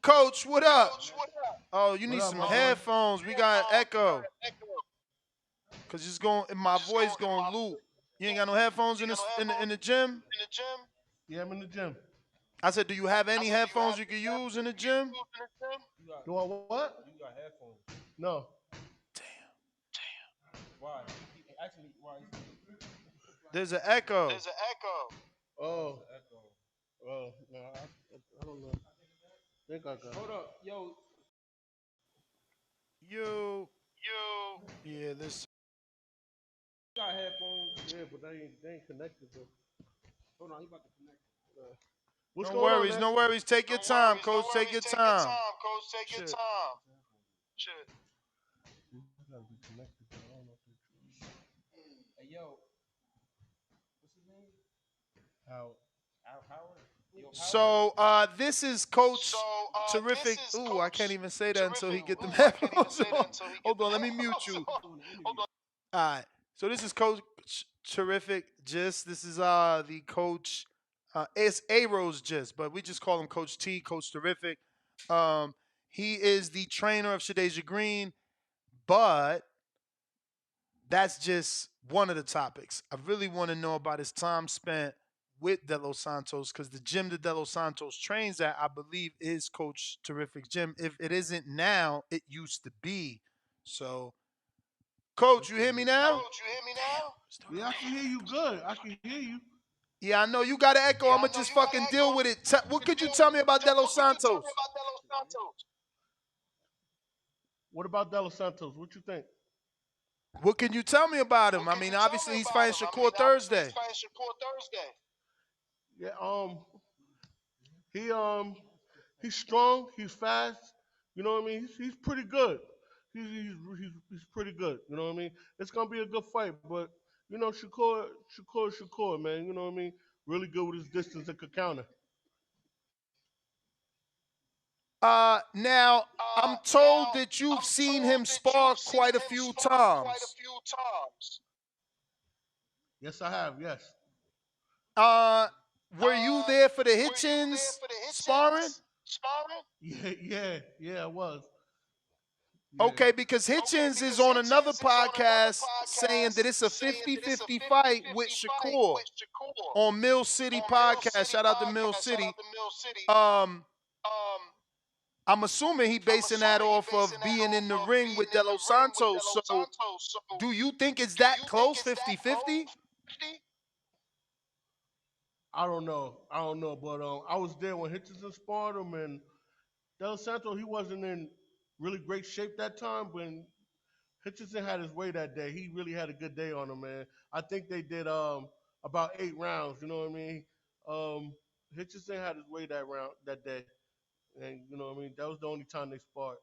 Coach, what up? Oh, you What need up, some my boy? headphones. We got echo. Cause it's going, my voice going loop. You ain't got no headphones in the gym? Yeah, I'm in the gym. I said, do you have any headphones you can use in the gym? Do I what? You got headphones. No. Why? Actually, why? There's an echo. Oh. Echo. Oh. No, I don't know. I think I got. Hold up, yo. You. Yeah, this. You got headphones. Yeah, but they ain't connected though. Hold on, he about to connect. What's No going on, worries, man? no worries. Take your time, Coach. Take your time. Shit. I gotta be connected. Though. I don't know if they Hey, yo. What's his name? How? Howard? Yo, Howard? So this is Coach Terrific. Ooh, I can't even say that until he get the headphones on. Hold on, let me mute you. All right. So this is Coach Terrific Gist. This is the coach. It's A-Rose Gist, but we just call him Coach T, Coach Terrific. He is the trainer of Shadeja Green, but that's just one of the topics. I really want to know about his time spent with De Los Santos, because the gym that De Los Santos trains at, I believe, is Coach Terrific's gym. If it isn't now, it used to be. So, Coach, you hear me now? Yeah, I can hear you good. I can hear you. Yeah, I know you got an echo. I'm gonna just fucking deal with it. What could you tell me about De Los Santos? What about De Los Santos? What you think? What can you tell me about him? I mean, obviously he's fighting Shakur Thursday. Yeah, he he's strong. He's fast. You know what I mean? He's pretty good. He's pretty good. You know what I mean? It's gonna be a good fight, but you know Shakur, man. You know what I mean? Really good with his distance and could counter. Now I'm told that you've seen him spar quite a few times. Yes, I have. Yes. Were you there for the Hitchens sparring? Yeah, I was. Yeah. Okay, because Hitchens is on another podcast saying that it's a 50-50 fight with Shakur on Mill City podcast. Shout out to Mill City. I'm assuming he basing that off of being in the ring with De Los Santos. So do you think it's that close, 50-50? I don't know, but I was there when Hitchinson sparred him, and Del Santo, he wasn't in really great shape that time. When Hitchinson had his way that day, he really had a good day on him, man. I think they did about 8 rounds. You know what I mean? Hitchinson had his way that day, and you know what I mean. That was the only time they sparred.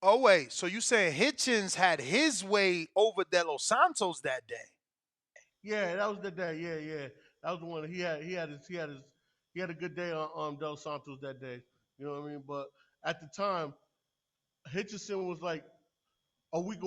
Oh, wait. So you saying Hitchens had his way over De Los Santos that day? Yeah, that was the day. Yeah, that was the one. He had a good day on Del Santos that day. You know what I mean? But at the time, Hitchison was like a week.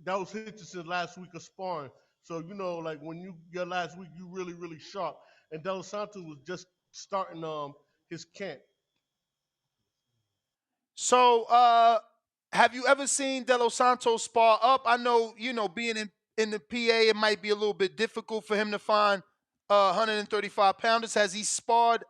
That was Hitchison's last week of sparring. So you know, like when your last week, you really sharp. And Del Santos was just starting his camp. So have you ever seen De Los Santos spar up? I know, being in the PA, it might be a little bit difficult for him to find 135 pounders. Has he sparred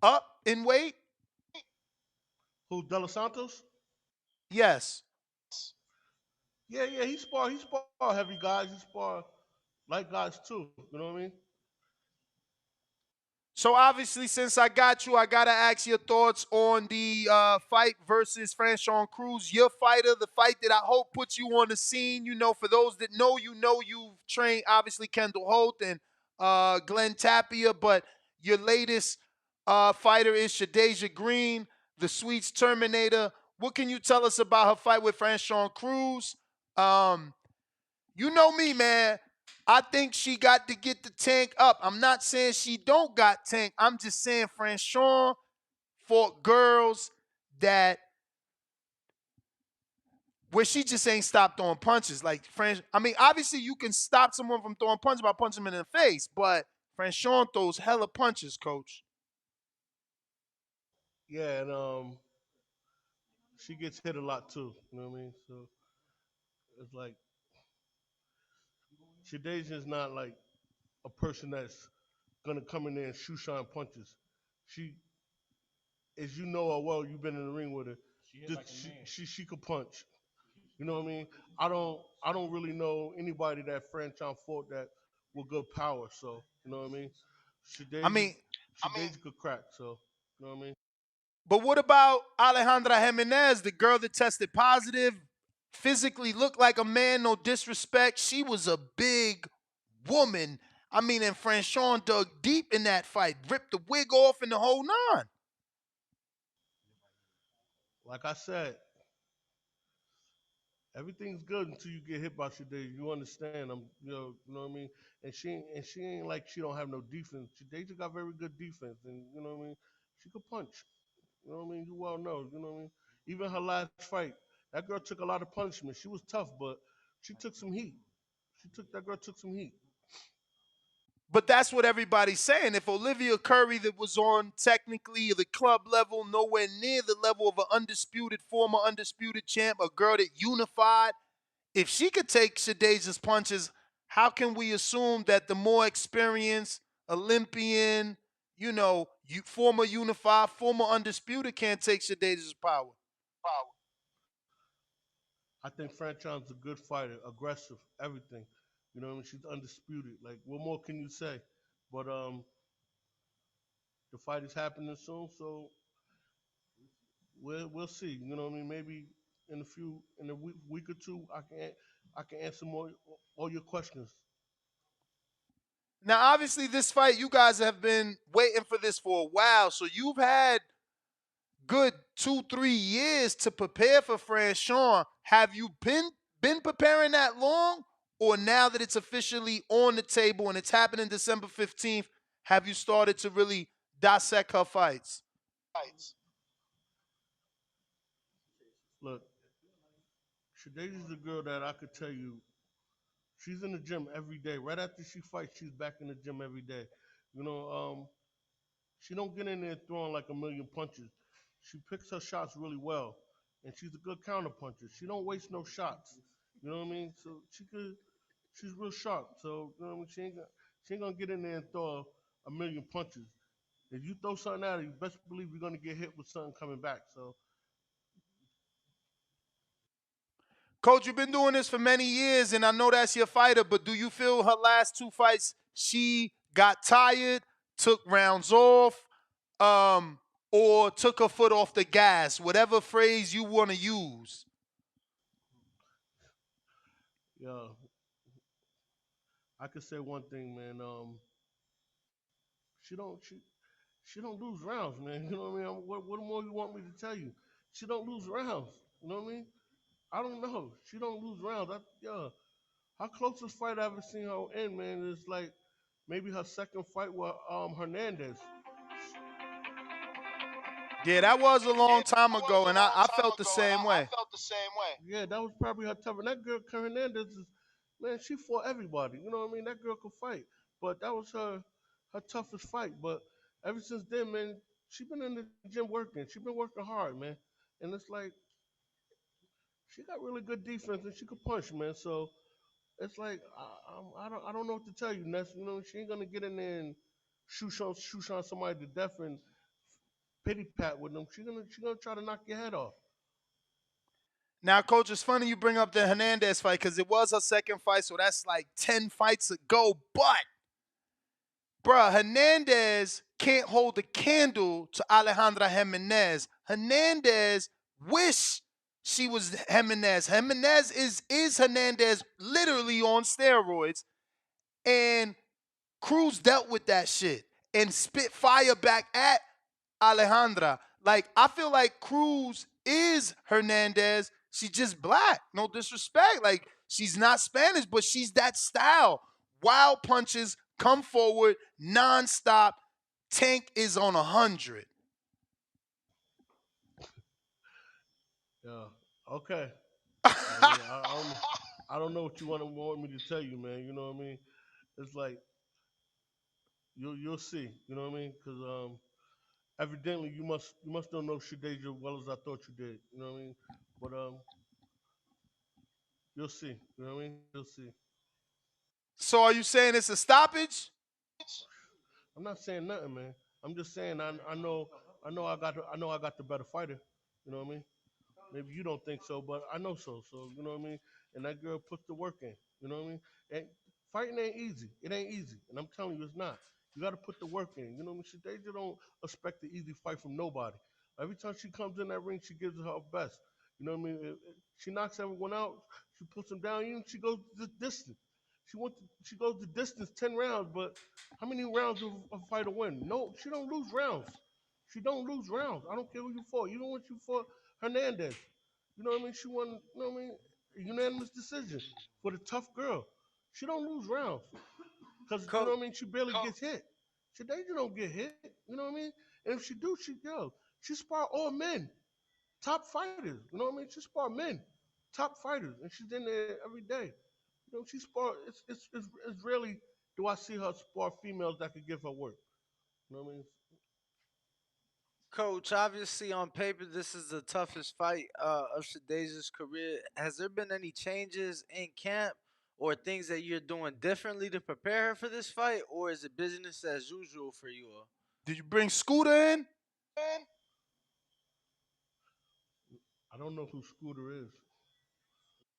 up in weight? Who, De Los Santos? Yes. Yeah, he spar heavy guys. He spar light guys too. You know what I mean? So obviously, since I got you, I gotta ask your thoughts on the fight versus Franchon Crews. Your fighter, the fight that I hope puts you on the scene. For those that know you've trained obviously Kendall Holt and Glenn Tapia, but your latest fighter is Shadeja Green, the Sweets Terminator. What can you tell us about her fight with Franchon Crews? You know me, man. I think she got to get the tank up. I'm not saying she don't got tank. I'm just saying Franchon fought girls where she just ain't stopped throwing punches. Like obviously you can stop someone from throwing punches by punching them in the face, but Franchon throws hella punches, coach. Yeah, and she gets hit a lot too. You know what I mean? So it's like Shadazian's not like a person that's gonna come in there and shoot shine punches. She, as you know her well, you've been in the ring with her. She hit Just like a man. she could punch. You know what I mean? I don't really know anybody that franchise fought that with good power. So you know what I mean? I Shadazi mean, Shadazi could crack. So you know what I mean? but what about Alejandra Jimenez, the girl that tested positive, physically looked like a man, no disrespect. She was a big woman. I mean, and Franchon dug deep in that fight, ripped the wig off and the whole nine. Like I said, everything's good until you get hit by Shadazi. You understand? You know what I mean? And she ain't like she don't have no defense. Shadazi got very good defense, and you know what I mean. She could punch. You know what I mean? You well know. You know what I mean? Even her last fight, that girl took a lot of punishment. She was tough, but she took some heat. That girl took some heat. But that's what everybody's saying. If Olivia Curry, that was on technically the club level, nowhere near the level of an undisputed, former undisputed champ, a girl that unified, if she could take Shadeja's punches, how can we assume that the more experienced Olympian, former unified, former undisputed can't take Shadeja's power? I think Franchon's a good fighter, aggressive, everything. You know what I mean? She's undisputed. Like, what more can you say? But the fight is happening soon, so we'll see. You know what I mean? Maybe in a week or two, I can answer more all your questions. Now, obviously, this fight, you guys have been waiting for this for a while, so you've had good 2-3 years to prepare for Franchon. Have you been preparing that long, or now that it's officially on the table and it's happening December 15th, have you started to really dissect her fights? Look, Shadeji's a girl that I could tell you she's in the gym every day. Right after she fights, she's back in the gym every day. You know, she don't get in there throwing like a million punches. She picks her shots really well, and she's a good counter puncher. She don't waste no shots. You know what I mean? So she's real sharp. So you know what I mean? She ain't gonna get in there and throw a million punches. If you throw something at her, you best believe you're gonna get hit with something coming back. So Coach, you've been doing this for many years, and I know that's your fighter, but do you feel her last two fights, she got tired, took rounds off, um, or took her foot off the gas, whatever phrase you want to use? yeah, I could say one thing, man. She don't she she don't lose rounds, man. You know what I mean? What more you want me to tell you? She don't lose rounds. You know what I mean? I don't know. She don't lose rounds. Yeah, her closest fight I ever seen her in, man, is like maybe her second fight with Hernandez. Yeah, that was a long time ago, and I felt the same way. Yeah, that was probably her tough. And that girl Hernandez is, man, she fought everybody. You know what I mean? That girl could fight, but that was her toughest fight. But ever since then, man, she been in the gym working. She been working hard, man. And it's like she got really good defense and she could punch, man. So it's like I don't know what to tell you, Ness. You know, she ain't gonna get in there and shoot on somebody to death and pity pat with them. She gonna try to knock your head off. Now, Coach, it's funny you bring up the Hernandez fight because it was her second fight, so that's like 10 fights ago. But, bruh, Hernandez can't hold a candle to Alejandra Jimenez. Hernandez wish she was Jimenez. Jimenez is Hernandez literally on steroids. And Cruz dealt with that shit and spit fire back at Alejandra. Like, I feel like Cruz is Hernandez. She's just black. No disrespect. Like, she's not Spanish, but she's that style. Wild punches, come forward, nonstop. Tank is on 100. Yeah. Okay. I mean, I don't know what you want me to tell you, man. You know what I mean? It's like you'll see. You know what I mean? Because evidently you must don't know Shadeja as well as I thought you did. You know what I mean? But you'll see. You know what I mean? You'll see. So are you saying it's a stoppage? I'm not saying nothing, man. I'm just saying I know I got the better fighter. You know what I mean? Maybe you don't think so, but I know so. So you know what I mean. And that girl puts the work in. You know what I mean. And fighting ain't easy. It ain't easy. And I'm telling you, it's not. You got to put the work in. You know what I mean. They just don't expect an easy fight from nobody. Every time she comes in that ring, she gives it her best. You know what I mean. She knocks everyone out. She puts them down. Even she goes the distance. She goes the distance 10 rounds. But how many rounds does a fighter win? No, she don't lose rounds. She don't lose rounds. I don't care who you fought. Even when you fought Hernandez. You know what I mean? She won, you know what I mean? A unanimous decision for the tough girl. She don't lose rounds. Because, you know what I mean? She barely gets hit. Shadeja don't get hit. You know what I mean? And if she do, she spar all men. Top fighters. You know what I mean? She spar men. Top fighters. And she's in there every day. You know, she spar, it's rarely do I see her spar females that could give her work. You know what I mean? Coach, obviously on paper, this is the toughest fight of Shadeja's career. Has there been any changes in camp or things that you're doing differently to prepare her for this fight, or is it business as usual for you all? Did you bring Scooter in? I don't know who Scooter is.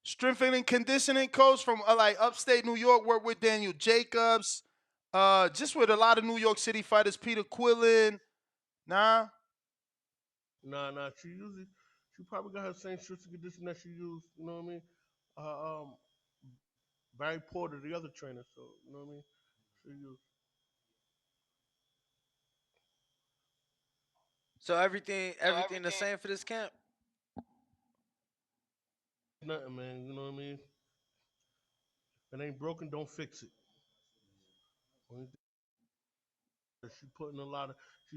Strength and conditioning coach from like upstate New York. Worked with Daniel Jacobs. Just with a lot of New York City fighters. Peter Quillen. Nah. Nah. She probably got her same strength and condition that she used. You know what I mean? Um, Barry Porter, the other trainer. So you know what I mean? She used So everything the same for this camp? nothing, man. You know what I mean? If it ain't broken, don't fix it. Only thing is she's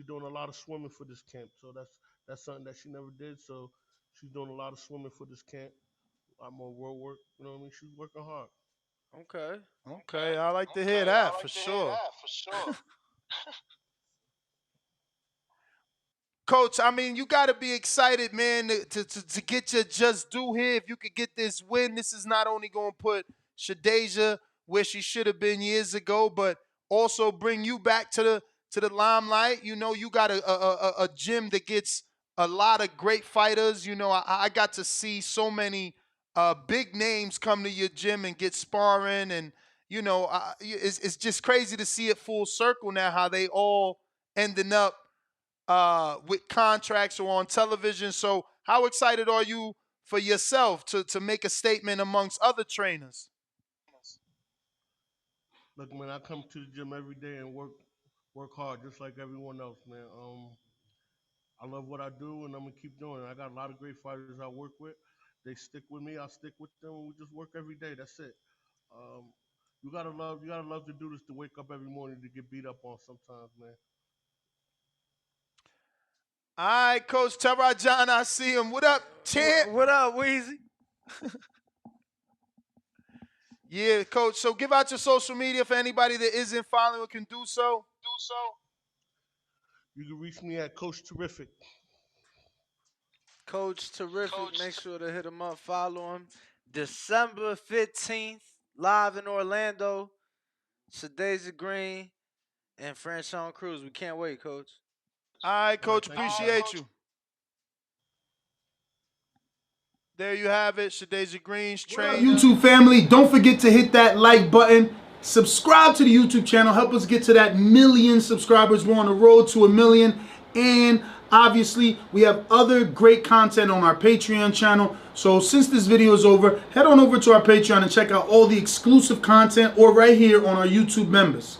doing a lot of swimming for this camp. So that's something that she never did. So she's doing a lot of swimming for this camp. A lot more road work. You know what I mean? She's working hard. Okay. Okay, I like to hear that for sure. Coach, I mean, you got to be excited, man, to get your just due here. If you could get this win, this is not only going to put Shadeja where she should have been years ago, but also bring you back to the limelight. You know, you got a gym that gets a lot of great fighters. You know, I got to see so many big names come to your gym and get sparring, and you know, it's just crazy to see it full circle now. How they all ending up with contracts or on television. So how excited are you for yourself to make a statement amongst other trainers? Look, man, I come to the gym every day and work hard just like everyone else, man. I love what I do, and I'm gonna keep doing it. I got a lot of great fighters I work with. They stick with me. I stick with them. And we just work every day. That's it. Um, you gotta love to do this to wake up every morning to get beat up on sometimes, man. All right, Coach Terrod John, I see him. What up, champ? What up, Weezy? Yeah, Coach. So give out your social media for anybody that isn't following can do so. You can reach me at Coach Terrific. Coach Terrific. Make sure to hit him up, follow him. December 15th, live in Orlando. Shadeja Green and Franchon Crews. We can't wait, Coach. All right, Coach. Thank you. Appreciate you. There you have it. Shadeja Green's trainer. YouTube family, don't forget to hit that like button. Subscribe to the YouTube channel. Help us get to that 1 million subscribers. We're on the road to 1 million. And obviously, we have other great content on our Patreon channel. So since this video is over, head on over to our Patreon and check out all the exclusive content or right here on our YouTube members.